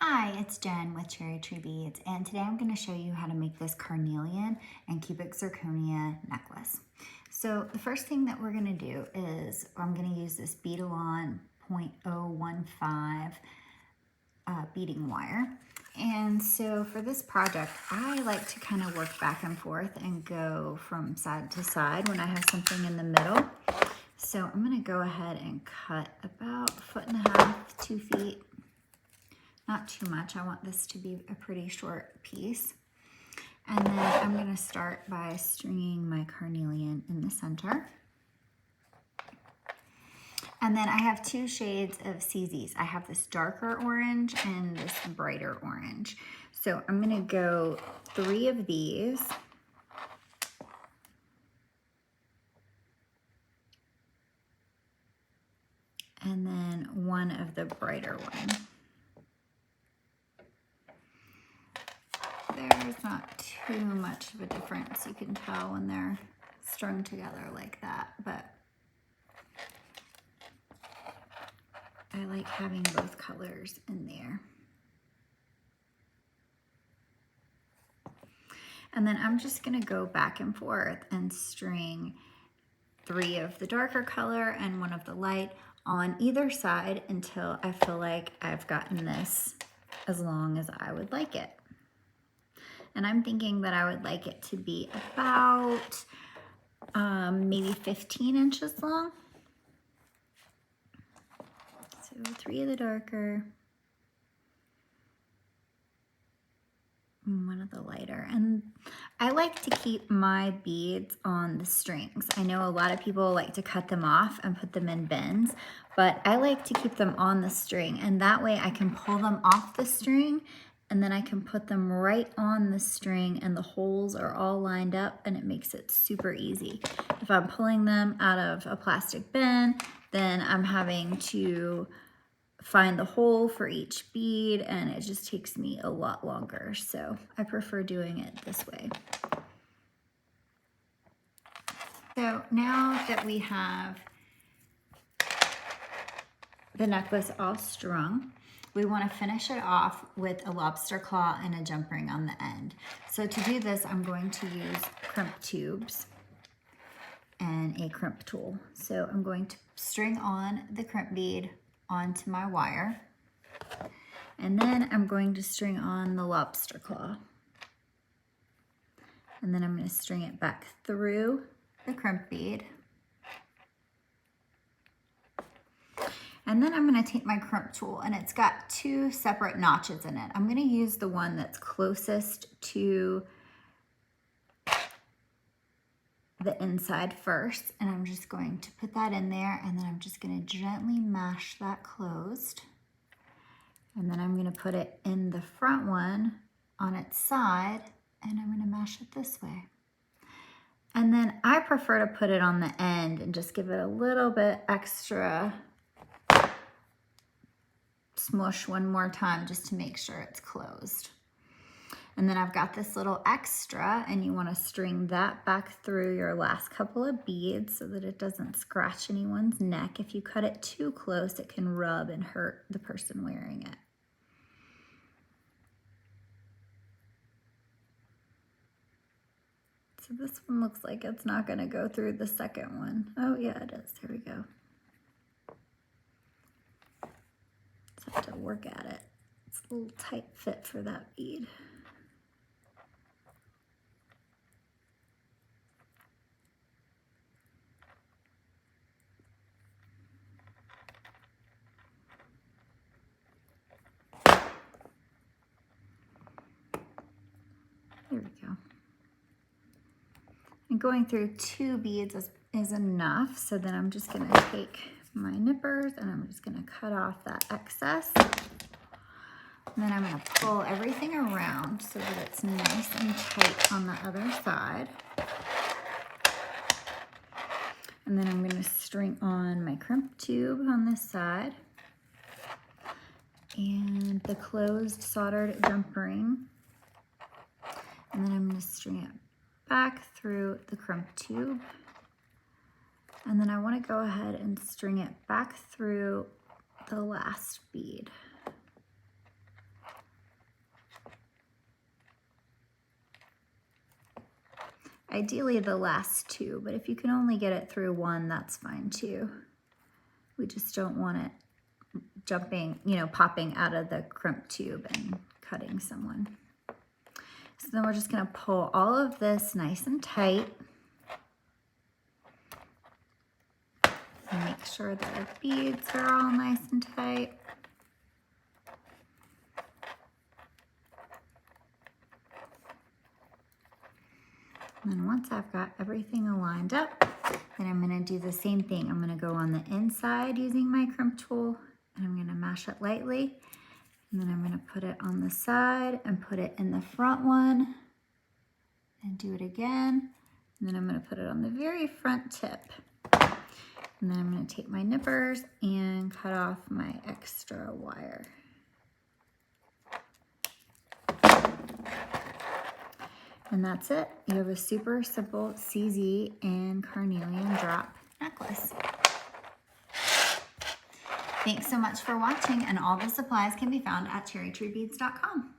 Hi, it's Jen with Cherry Tree Beads, and today I'm going to show you how to make this carnelian and cubic zirconia necklace. So the first thing that we're going to do is I'm going to use this Beadalon 0.015 beading wire. And so for this project, I like to kind of work back and forth and go from side to side when I have something in the middle. So I'm going to go ahead and cut about 1.5 to 2 feet. Not too much. I want this to be a pretty short piece. And then I'm going to start by stringing my carnelian in the center. And then I have 2 shades of CZs. I have this darker orange and this brighter orange. So I'm going to go 3 of these. And then 1 of the brighter one. There's not too much of a difference, you can tell when they're strung together like that, but I like having both colors in there. And then I'm just gonna go back and forth and string 3 of the darker color and 1 of the light on either side until I feel like I've gotten this as long as I would like it. And I'm thinking that I would like it to be about maybe 15 inches long. So 3 of the darker and 1 of the lighter. And I like to keep my beads on the strings. I know a lot of people like to cut them off and put them in bins, but I like to keep them on the string, and that way I can pull them off the string and then I can put them right on the string and the holes are all lined up and it makes it super easy. If I'm pulling them out of a plastic bin, then I'm having to find the hole for each bead and it just takes me a lot longer. So I prefer doing it this way. So now that we have the necklace all strung, we want to finish it off with a lobster claw and a jump ring on the end. So to do this, I'm going to use crimp tubes and a crimp tool. So I'm going to string on the crimp bead onto my wire, and then I'm going to string on the lobster claw. And then I'm going to string it back through the crimp bead. And then I'm going to take my crimp tool, and it's got 2 separate notches in it. I'm going to use the one that's closest to the inside first, and I'm just going to put that in there, and then I'm just going to gently mash that closed. And then I'm going to put it in the front one on its side, and I'm going to mash it this way. And then I prefer to put it on the end and just give it a little bit extra smush one more time just to make sure it's closed. And then I've got this little extra, and you want to string that back through your last couple of beads so that it doesn't scratch anyone's neck. If you cut it too close, it can rub and hurt the person wearing it. So this one looks like it's not going to go through the second one. Oh yeah, it is. There we go. Just have to work at it. It's a little tight fit for that bead. There we go. And going through 2 beads is enough. So then I'm just going to take my nippers and I'm just going to cut off that excess. And then I'm going to pull everything around so that it's nice and tight on the other side. And then I'm going to string on my crimp tube on this side and the closed soldered jump ring. And then I'm going to string it back through the crimp tube. And then I want to go ahead and string it back through the last bead. Ideally the last two, but if you can only get it through one, that's fine too. We just don't want it jumping, you know, popping out of the crimp tube and cutting someone. So then we're just gonna pull all of this nice and tight. And make sure that our beads are all nice and tight. And then once I've got everything aligned up, then I'm gonna do the same thing. I'm gonna go on the inside using my crimp tool, and I'm gonna mash it lightly. And then I'm gonna put it on the side and put it in the front one and do it again. And then I'm gonna put it on the very front tip. And then I'm gonna take my nippers and cut off my extra wire. And that's it. You have a super simple CZ and Carnelian drop necklace. Thanks so much for watching, and all the supplies can be found at cherrytreebeads.com.